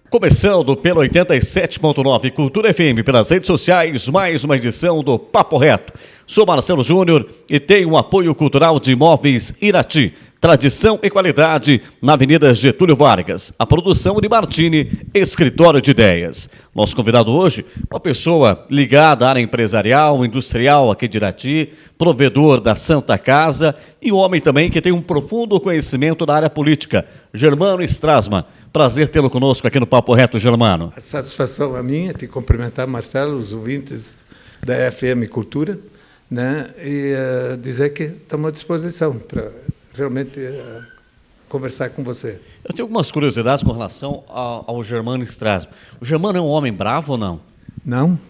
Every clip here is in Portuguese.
Começando pelo 87.9 Cultura FM, pelas redes sociais, mais uma edição do Papo Reto. Sou Marcelo Júnior e tenho o apoio cultural de Imóveis Irati. Tradição e qualidade na Avenida Getúlio Vargas. A produção de Martini, Escritório de Ideias. Nosso convidado hoje, uma pessoa ligada à área empresarial, industrial aqui de Irati, provedor da Santa Casa e um homem também que tem um profundo conhecimento da área política, Germano Strasman. Prazer tê-lo conosco aqui no Papo Reto, Germano. A satisfação é minha te cumprimentar, Marcelo, os ouvintes da FM Cultura, né? E dizer que estamos à disposição para realmente conversar com você. Eu tenho algumas curiosidades com relação ao Germano Strasman. O Germano é um homem bravo ou não?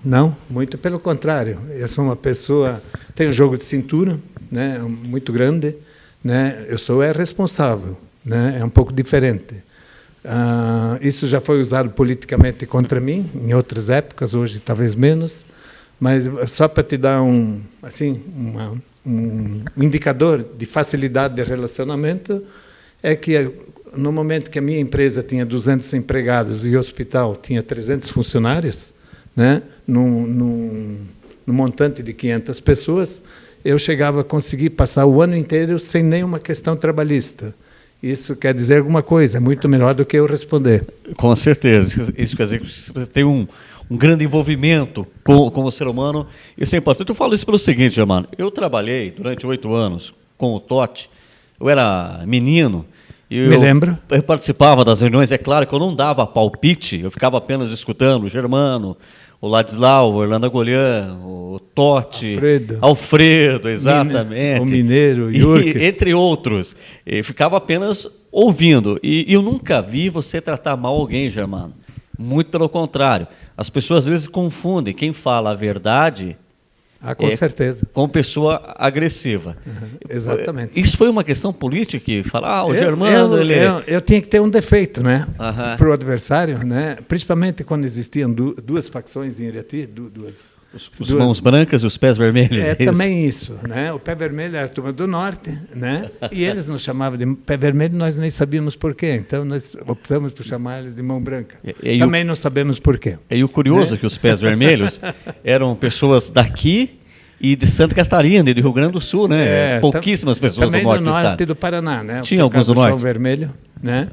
Não, muito pelo contrário. Eu sou uma pessoa, tenho um jogo de cintura, né, muito grande, né, eu sou responsável, né, é um pouco diferente. Isso já foi usado politicamente contra mim, em outras épocas, hoje talvez menos, mas só para te dar um indicador de facilidade de relacionamento, é que no momento que a minha empresa tinha 200 empregados e o hospital tinha 300 funcionários, né, num montante de 500 pessoas, eu chegava a conseguir passar o ano inteiro sem nenhuma questão trabalhista. Isso quer dizer alguma coisa, é muito melhor do que eu responder. Com certeza. Isso quer dizer que você tem um grande envolvimento com o ser humano. Isso é importante. Eu falo isso pelo seguinte, Germano. Eu trabalhei durante 8 anos com o Totti. Eu era menino. Me lembro. Eu participava das reuniões. É claro que eu não dava palpite. Eu ficava apenas escutando o Germano, o Ladislau, o Orlando Agolian, o Totti, Alfredo, exatamente. O Mineiro, Yurk. Entre outros. Eu ficava apenas ouvindo. E eu nunca vi você tratar mal alguém, Germano. Muito pelo contrário. As pessoas às vezes confundem quem fala a verdade com certeza. com pessoa agressiva. Exatamente. Isso foi uma questão política que fala, o Germano... Eu tinha que ter um defeito, né, para o adversário, né, principalmente quando existiam duas facções em Irati, Os mãos brancas e os pés vermelhos. Também isso, né? O pé vermelho era a turma do norte, né? E eles nos chamavam de pé vermelho, nós nem sabíamos por quê. Então nós optamos por chamar eles de mão branca. Também não sabemos por quê. E o curioso é que os pés vermelhos eram pessoas daqui e de Santa Catarina e do Rio Grande do Sul, né? Pouquíssimas pessoas do norte do estado. Também do norte do Paraná, né? Tinha alguns do norte. Chão vermelho, né?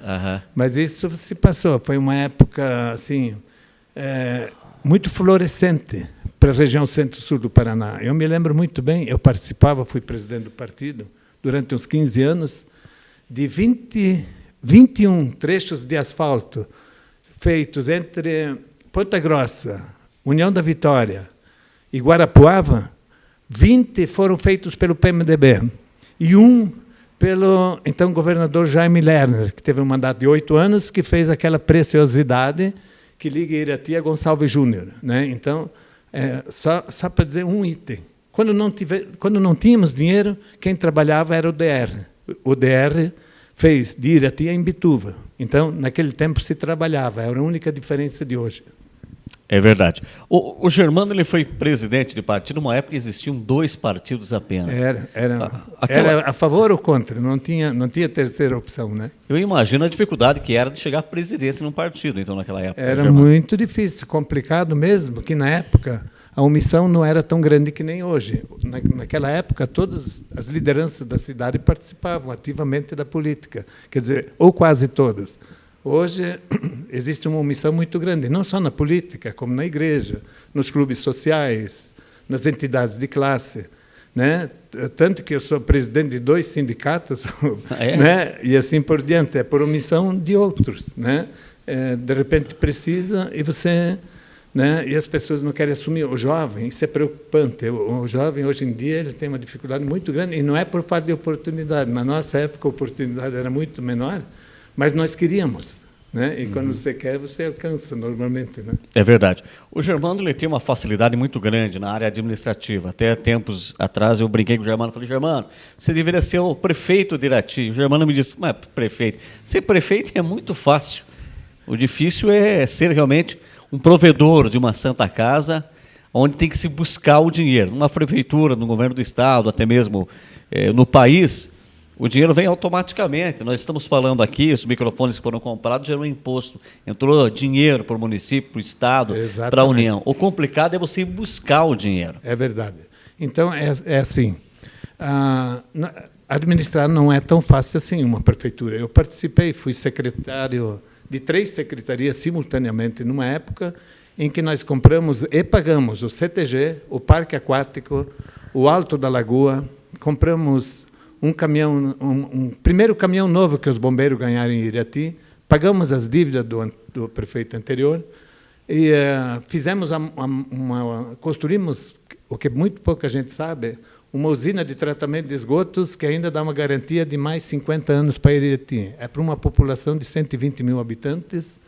Mas isso se passou. Foi uma época assim muito florescente para a região centro-sul do Paraná. Eu me lembro muito bem, eu participava, fui presidente do partido durante uns 15 anos, de 21 trechos de asfalto feitos entre Ponta Grossa, União da Vitória e Guarapuava, 20 foram feitos pelo PMDB e um pelo então governador Jaime Lerner, que teve um mandato de 8 anos, que fez aquela preciosidade que liga Irati a Gonçalves Júnior, né? Então, só para dizer um item. Quando não tínhamos dinheiro, quem trabalhava era o DR. O DR fez de Irati a Imbituva. Então, naquele tempo se trabalhava, era a única diferença de hoje. É verdade. O Germano ele foi presidente de partido numa época que existiam 2 partidos apenas. Era a favor ou contra, não tinha terceira opção, né? Eu imagino a dificuldade que era de chegar à presidência num partido, então, naquela época. Era muito difícil, complicado mesmo, que na época a omissão não era tão grande que nem hoje. Naquela época, todas as lideranças da cidade participavam ativamente da política, quer dizer, ou quase todas. Hoje existe uma omissão muito grande, não só na política, como na igreja, nos clubes sociais, nas entidades de classe, né? Tanto que eu sou presidente de 2 sindicatos, né? E assim por diante, é por omissão de outros, né? De repente precisa e você, né? E as pessoas não querem assumir. O jovem, isso é preocupante. O jovem hoje em dia ele tem uma dificuldade muito grande e não é por falta de oportunidade. Na nossa época a oportunidade era muito menor. Mas nós queríamos, né? E quando você quer, você alcança normalmente, né? É verdade. O Germano ele tem uma facilidade muito grande na área administrativa. Até tempos atrás eu brinquei com o Germano, falei, Germano, você deveria ser o prefeito de Irati. O Germano me disse, mas prefeito, ser prefeito é muito fácil. O difícil é ser realmente um provedor de uma Santa Casa, onde tem que se buscar o dinheiro. Numa prefeitura, no governo do estado, até mesmo no país, O dinheiro vem automaticamente. Nós estamos falando aqui, os microfones que foram comprados gerou imposto. Entrou dinheiro para o município, para o Estado, para a União. O complicado é você ir buscar o dinheiro. É verdade. Então, é assim, administrar não é tão fácil assim uma prefeitura. Eu participei, fui secretário de 3 secretarias simultaneamente, numa época em que nós compramos e pagamos o CTG, o Parque Aquático, o Alto da Lagoa, compramos um caminhão, um primeiro caminhão novo que os bombeiros ganharam em Irati, pagamos as dívidas do prefeito anterior e fizemos construímos, o que muito pouca gente sabe, uma usina de tratamento de esgotos que ainda dá uma garantia de mais 50 anos para Irati. É para uma população de 120 mil habitantes,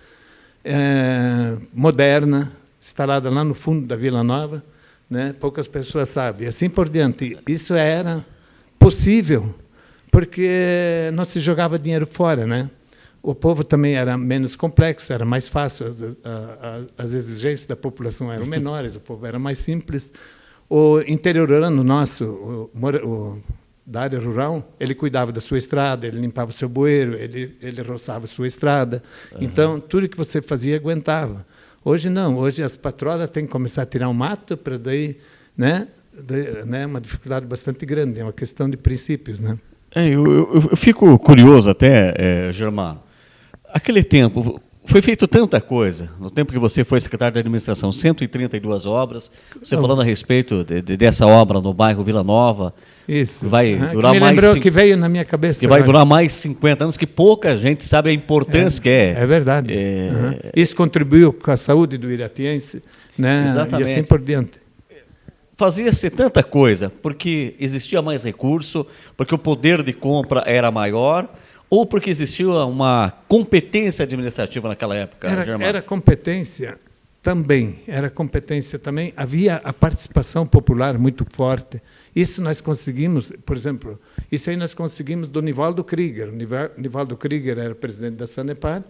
moderna, instalada lá no fundo da Vila Nova, né? Poucas pessoas sabem. E assim por diante. Isso era possível, porque não se jogava dinheiro fora, né? O povo também era menos complexo, era mais fácil, as exigências da população eram menores, o povo era mais simples. O interiorano nosso, da área rural, ele cuidava da sua estrada, ele limpava o seu bueiro, ele roçava a sua estrada. Então, tudo que você fazia aguentava. Hoje não, hoje as patroas têm que começar a tirar um mato para daí, né? É uma dificuldade bastante grande, é uma questão de princípios, né? Eu fico curioso até, Germano. Aquele tempo, foi feito tanta coisa. No tempo que você foi secretário de administração, 132 obras. Você falando a respeito dessa obra no bairro Vila Nova. Isso. Vai durar que me lembrou que veio na minha cabeça. Que vai durar mais 50 anos, que pouca gente sabe a importância que é. É verdade. Isso contribuiu com a saúde do iratiense, né? Exatamente. E assim por diante. Fazia-se tanta coisa, porque existia mais recurso, porque o poder de compra era maior, ou porque existia uma competência administrativa naquela época, Germano? Era competência também, havia a participação popular muito forte. Isso nós conseguimos, por exemplo, isso aí nós conseguimos do Nivaldo Krieger. O Nivaldo Krieger era presidente da Sanepar,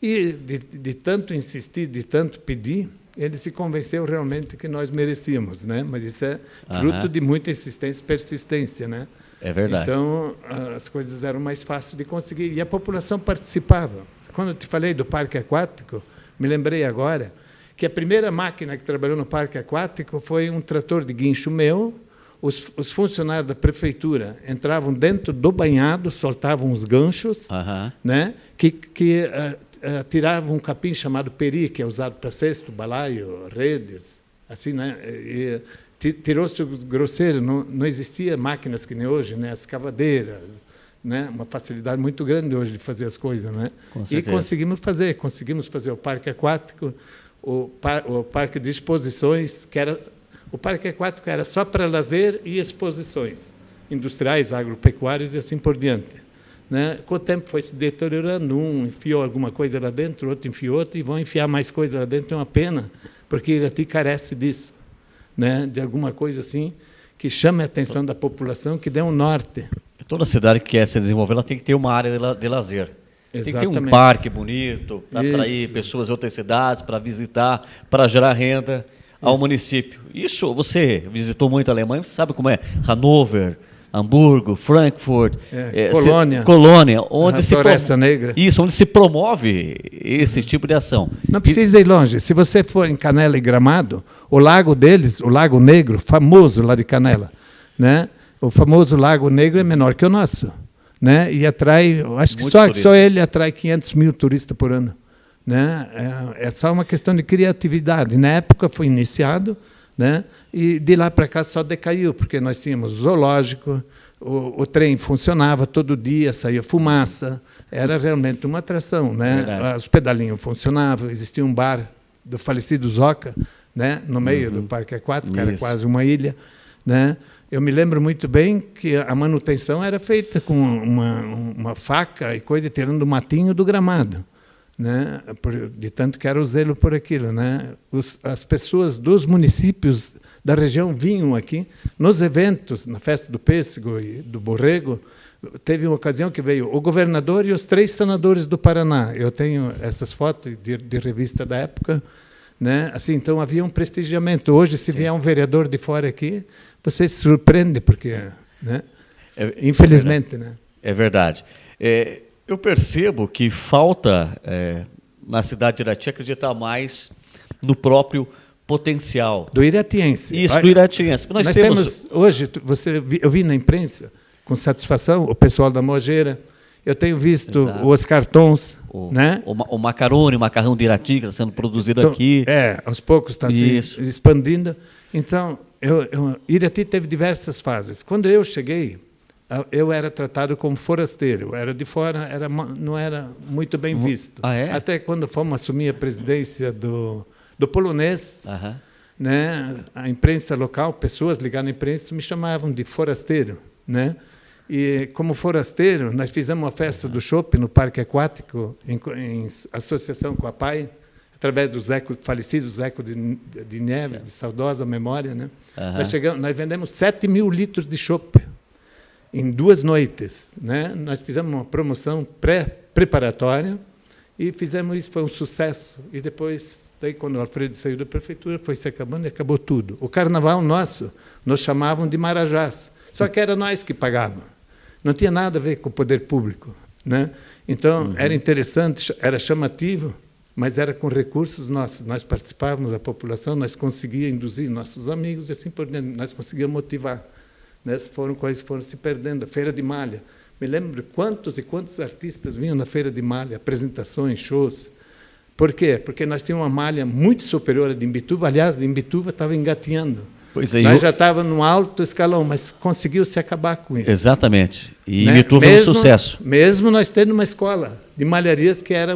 e de tanto insistir, de tanto pedir, ele se convenceu realmente que nós merecíamos, né? Mas isso é fruto de muita insistência e persistência, né? É verdade. Então, as coisas eram mais fáceis de conseguir. E a população participava. Quando eu te falei do parque aquático, me lembrei agora que a primeira máquina que trabalhou no parque aquático foi um trator de guincho meu. Os funcionários da prefeitura entravam dentro do banhado, soltavam os ganchos, né? Que tiravam um capim chamado peri, que é usado para cesto, balaio, redes, assim, né? Tirou-se o grosseiro, não existia máquinas que nem hoje, né? As cavadeiras, né? Uma facilidade muito grande hoje de fazer as coisas, né? E conseguimos fazer o parque aquático, o parque de exposições, que era o parque aquático era só para lazer e exposições industriais, agropecuárias e assim por diante, né? Com o tempo foi se deteriorando, um enfiou alguma coisa lá dentro, outro enfiou outro, e vão enfiar mais coisa lá dentro, é uma pena, porque Irati carece disso, né? De alguma coisa assim que chame a atenção da população, que dê um norte. Toda cidade que quer se desenvolver, ela tem que ter uma área de lazer. Exatamente. Tem que ter um parque bonito para atrair pessoas de outras cidades, para visitar, para gerar renda ao município. Isso, você visitou muito a Alemanha, você sabe como é? Hannover, Hamburgo, Frankfurt, Colônia, onde Floresta Negra. Isso, onde se promove esse tipo de ação. Não precisa ir longe. Se você for em Canela e Gramado, o lago deles, o Lago Negro, famoso lá de Canela, né? O famoso Lago Negro é menor que o nosso, né? E atrai, acho que só ele atrai 500 mil turistas por ano, né? É só uma questão de criatividade. Na época foi iniciado, né? E de lá para cá só decaiu, porque nós tínhamos zoológico, o trem funcionava todo dia, saía fumaça, era realmente uma atração, né? Os pedalinhos funcionavam, existia um bar do falecido Zoca, né? No meio do parque aquático, que era quase uma ilha, né? Eu me lembro muito bem que a manutenção era feita com uma faca e coisa, tirando o matinho do gramado, né? De tanto que era o zelo por aquilo, né? As pessoas dos municípios da região vinham aqui nos eventos, na festa do pêssego e do borrego. Teve uma ocasião que veio o governador e os 3 senadores do Paraná. Eu tenho essas fotos de revista da época, né? Assim, então havia um prestigiamento. Hoje, se vier um vereador de fora aqui, você se surpreende, porque, né? Infelizmente, né? É verdade. Eu percebo que falta, na cidade de Irati, acreditar mais no próprio potencial. Do iratiense. Isso, do iratiense. Nós temos hoje, eu vi na imprensa, com satisfação, o pessoal da Mogeira, eu tenho visto os cartões, né? O macarrão de Irati, que está sendo produzido então, aqui. Aos poucos está se expandindo. Então, Irati teve diversas fases. Quando eu cheguei, eu era tratado como forasteiro. Eu era de fora, não era muito bem visto. Até quando fomos assumir a presidência do polonês, né? A imprensa local, pessoas ligadas à imprensa, me chamavam de forasteiro, né? E, como forasteiro, nós fizemos uma festa do chopp no Parque Aquático, em associação com a PAI, através do falecido Zeco de Neves, de saudosa memória. Né? Nós vendemos 7 mil litros de chopp em 2 noites. Né? Nós fizemos uma promoção preparatória e fizemos isso, foi um sucesso. E depois, quando o Alfredo saiu da prefeitura, foi se acabando e acabou tudo. O carnaval nosso, nos chamavam de Marajás, só que era nós que pagávamos. Não tinha nada a ver com o poder público, né? Então, era interessante, era chamativo, mas era com recursos nossos. Nós participávamos da população, nós conseguíamos induzir nossos amigos e assim por diante. Nós conseguíamos motivar. Essas foram coisas que foram se perdendo. A Feira de Malha. Me lembro quantos e quantos artistas vinham na Feira de Malha, apresentações, shows. Por quê? Porque nós tínhamos uma malha muito superior à de Imbituva. Aliás, de Imbituva estava engatinhando. Nós já estávamos num alto escalão, mas conseguiu se acabar com isso. Exatamente. E Imbituva é um sucesso. Mesmo nós tendo uma escola de malharias que era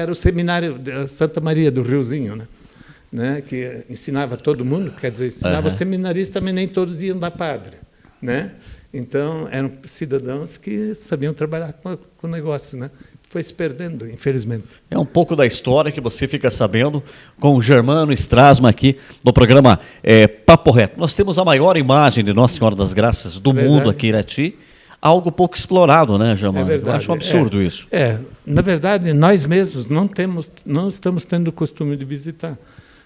o seminário de Santa Maria do Riozinho, né? Que ensinava todo mundo, quer dizer, ensinava seminaristas, mas nem todos iam dar padre. Né? Então, eram cidadãos que sabiam trabalhar com o negócio, né? Foi se perdendo, infelizmente. É um pouco da história que você fica sabendo com o Germano Strasman aqui no programa Papo Reto. Nós temos a maior imagem de Nossa Senhora das Graças do mundo aqui em Irati, algo pouco explorado, né, Germano? Eu acho um absurdo isso. Na verdade, nós mesmos não estamos tendo o costume de visitar.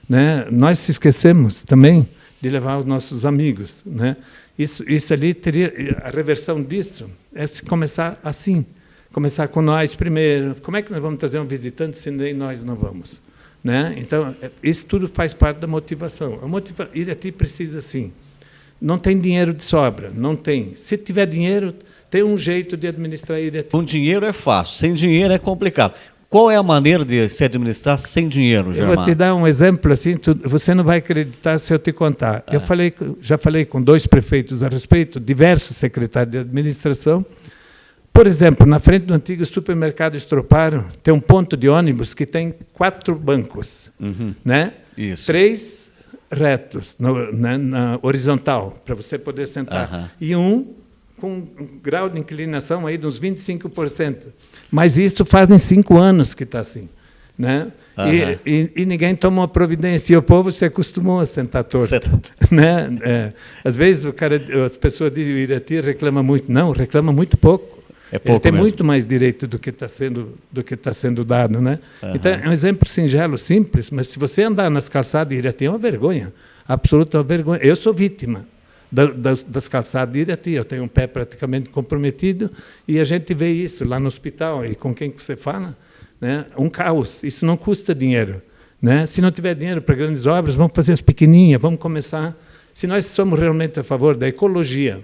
Né? Nós se esquecemos também de levar os nossos amigos. Né? Isso ali teria, a reversão disso é se começar assim. Começar com nós primeiro. Como é que nós vamos trazer um visitante se nem nós não vamos? Né? Então, isso tudo faz parte da motivação. Irati precisa, sim. Não tem dinheiro de sobra, não tem. Se tiver dinheiro, tem um jeito de administrar Irati. Com dinheiro é fácil, sem dinheiro é complicado. Qual é a maneira de se administrar sem dinheiro, Germano? Eu vou te dar um exemplo, assim, você não vai acreditar se eu te contar. Eu já falei com 2 prefeitos a respeito, diversos secretários de administração. Por exemplo, na frente do antigo supermercado Estroparo, tem um ponto de ônibus que tem 4 bancos, né? Isso. 3 retos, na horizontal, para você poder sentar. E um com um grau de inclinação aí de uns 25%. Mas isso fazem 5 anos que está assim. Né? E ninguém toma uma providência. E o povo se acostumou a sentar torto. Né? Às vezes as pessoas dizem que o Irati reclama muito. Não, reclama muito pouco. Ele tem muito mais direito do que está sendo dado, né? Então, é um exemplo singelo, simples, mas se você andar nas calçadas de Irati, é uma vergonha, absoluta uma vergonha. Eu sou vítima das calçadas de Irati, eu tenho um pé praticamente comprometido e a gente vê isso lá no hospital e com quem você fala, né? Um caos, isso não custa dinheiro. Né? Se não tiver dinheiro para grandes obras, vamos fazer as pequenininhas, vamos começar. Se nós somos realmente a favor da ecologia,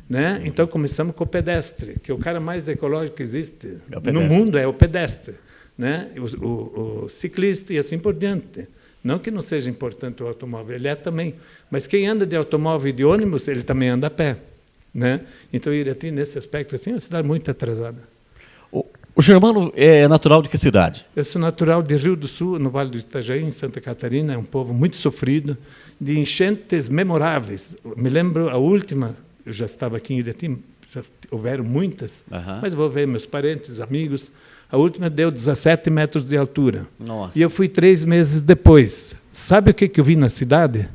né? Então, começamos com o pedestre, que o cara mais ecológico que existe no mundo é o pedestre. Né? O ciclista e assim por diante. Não que não seja importante o automóvel, ele é também. Mas quem anda de automóvel e de ônibus, ele também anda a pé. Né? Então, Irati, nesse aspecto, assim, é uma cidade muito atrasada. O Germano é natural de que cidade? Eu sou natural de Rio do Sul, no Vale do Itajaí, em Santa Catarina. É um povo muito sofrido, de enchentes memoráveis. Me lembro a última... Eu já estava aqui em Irati, já houveram muitas, mas vou ver meus parentes, amigos. A última deu 17 metros de altura. Nossa. E eu fui 3 meses depois. Sabe o que eu vi na cidade?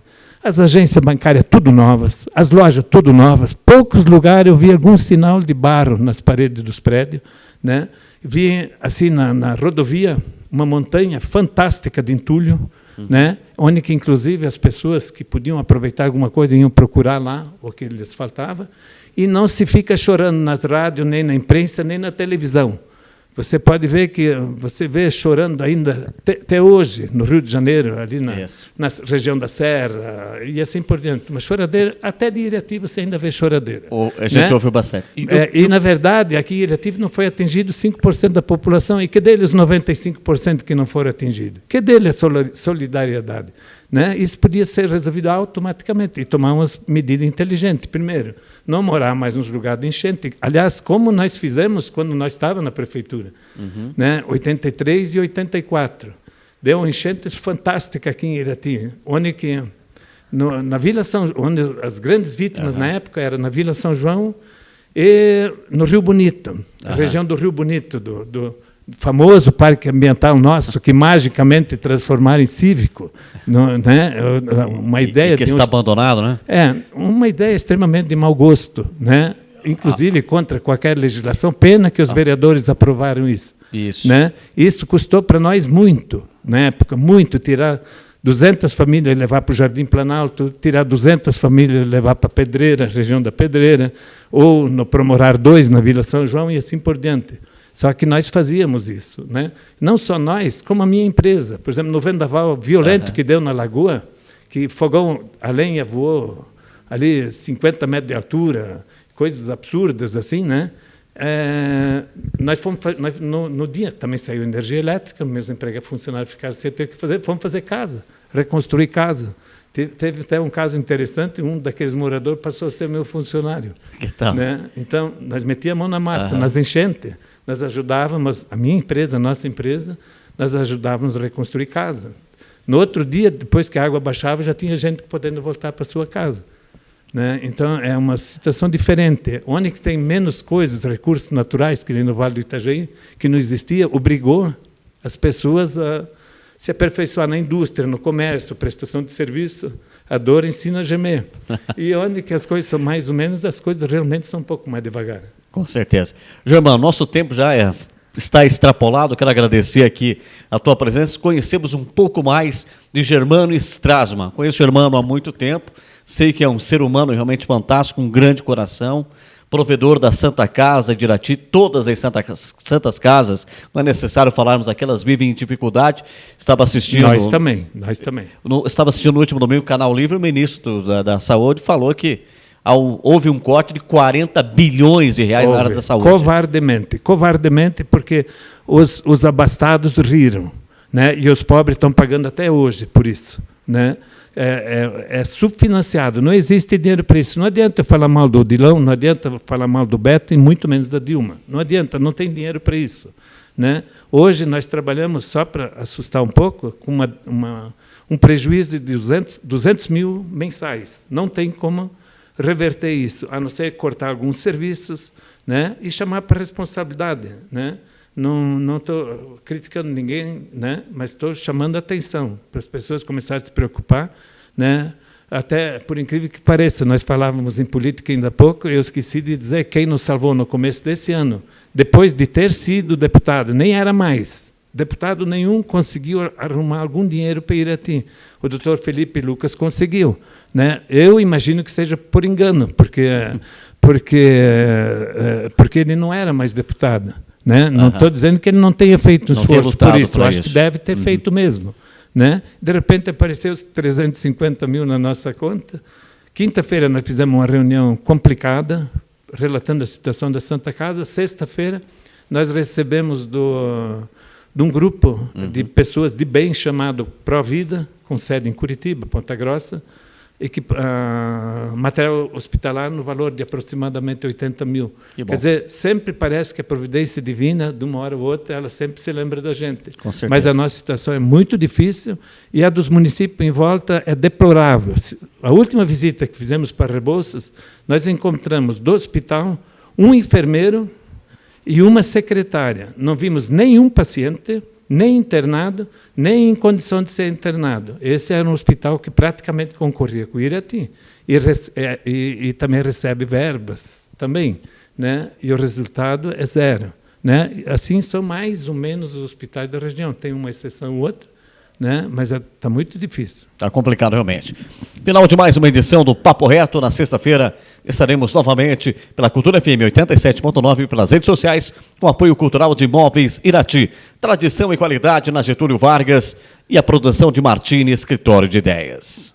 As agências bancárias tudo novas, as lojas tudo novas. Poucos lugares eu vi algum sinal de barro nas paredes dos prédios. Né? Vi, assim, na rodovia, uma montanha fantástica de entulho. né? Onde que, inclusive, as pessoas que podiam aproveitar alguma coisa iam procurar lá o que lhes faltava, e não se fica chorando nas rádios, nem na imprensa, nem na televisão. Você pode ver que você vê chorando ainda até hoje no Rio de Janeiro, ali na região da Serra e assim por diante. Mas choradeira, até de Iratiba você ainda vê choradeira. A gente ouve bastante. E na verdade, aqui em Iratiba não foi atingido 5% da população. E que deles 95% que não foram atingidos? Que deles a solidariedade? Né? Isso podia ser resolvido automaticamente e tomar umas medidas inteligentes. Primeiro, não morar mais nos lugares de enchente. Aliás, como nós fizemos quando nós estávamos na prefeitura, né? 83 e 84. Deu enchentes fantásticas aqui em Irati, onde que na Vila São, onde as grandes vítimas na época eram na Vila São João e no Rio Bonito, a região do Rio Bonito, do famoso parque ambiental nosso, que magicamente transformaram em cívico, né? Uma ideia que está abandonado, né? Uma ideia extremamente de mau gosto, né? Inclusive contra qualquer legislação. Pena que os vereadores aprovaram isso. Isso. Né? Isso custou para nós muito, na época, muito, tirar 200 famílias e levar para o Jardim Planalto, tirar 200 famílias e levar para a Pedreira, região da Pedreira, ou no Promorar 2, na Vila São João, e assim por diante. Só que nós fazíamos isso, né? Não só nós, como a minha empresa. Por exemplo, no vendaval violento que deu na Lagoa, que fogão a lenha voou ali 50 metros de altura, coisas absurdas assim, né? Nós fomos no dia também saiu energia elétrica, meus empregados funcionários ficaram sem ter o que fazer, fomos fazer casa, reconstruir casa. Teve até um caso interessante, um daqueles moradores passou a ser meu funcionário. Que tal? Né? Então, nós metíamos a mão na massa, nas enchentes. Nós ajudávamos, a minha empresa, a nossa empresa, nós ajudávamos a reconstruir casa. No outro dia, depois que a água baixava, já tinha gente podendo voltar para a sua casa. Né? Então, é uma situação diferente. Onde que tem menos coisas, recursos naturais, que nem no Vale do Itajaí, que não existia, obrigou as pessoas a se aperfeiçoar na indústria, no comércio, prestação de serviço. A dor ensina a gemer. E onde que as coisas são mais ou menos, as coisas realmente são um pouco mais devagar. Com certeza. Germano, nosso tempo já está extrapolado. Quero agradecer aqui a tua presença. Conhecemos um pouco mais de Germano Strasman. Conheço o Germano há muito tempo. Sei que é um ser humano realmente fantástico, um grande coração. Provedor da Santa Casa de Irati, todas as santas casas, não é necessário falarmos aqui, elas vivem em dificuldade. Estava assistindo... Nós também. Estava assistindo no último domingo o Canal Livre, o ministro da Saúde falou que houve um corte de 40 bilhões de reais na área da saúde. Covardemente, porque os abastados riram, né? E os pobres estão pagando até hoje por isso, né? É subfinanciado, não existe dinheiro para isso. Não adianta eu falar mal do Odilão, não adianta falar mal do Beto e muito menos da Dilma. Não adianta, não tem dinheiro para isso. Né? Hoje nós trabalhamos, só para assustar um pouco, com um prejuízo de 200 mil mensais. Não tem como reverter isso, a não ser cortar alguns serviços, né? E chamar para responsabilidade. Né? Não estou criticando ninguém, né? Mas estou chamando a atenção para as pessoas começarem a se preocupar. Né? Até, por incrível que pareça, nós falávamos em política ainda há pouco, eu esqueci de dizer quem nos salvou no começo desse ano, depois de ter sido deputado, nem era mais. Deputado nenhum conseguiu arrumar algum dinheiro para Irati. O doutor Felipe Lucas conseguiu. Né? Eu imagino que seja por engano, porque ele não era mais deputado. Né? Não estou dizendo que ele não tenha feito um esforço por isso, eu acho que deve ter feito mesmo. Né? De repente apareceu os 350 mil na nossa conta. Quinta-feira nós fizemos uma reunião complicada, relatando a situação da Santa Casa. Sexta-feira nós recebemos de um grupo de pessoas de bem chamado Provida, com sede em Curitiba, Ponta Grossa, material hospitalar no valor de aproximadamente 80 mil. Quer dizer, sempre parece que a providência divina, de uma hora ou outra, ela sempre se lembra da gente. Com certeza. Mas a nossa situação é muito difícil e a dos municípios em volta é deplorável. A última visita que fizemos para Rebouças, nós encontramos do hospital um enfermeiro e uma secretária. Não vimos nenhum paciente, nem internado, nem em condição de ser internado. Esse era um hospital que praticamente concorria com o Irati e também recebe verbas também, né? E o resultado é zero. Né? Assim são mais ou menos os hospitais da região. Tem uma exceção ou outra, né? Mas está muito difícil. Está complicado realmente. Final de mais uma edição do Papo Reto. Na sexta-feira estaremos novamente pela Cultura FM 87.9 pelas redes sociais com apoio cultural de Móveis Irati. Tradição e qualidade na Getúlio Vargas e a produção de Martini Escritório de Ideias.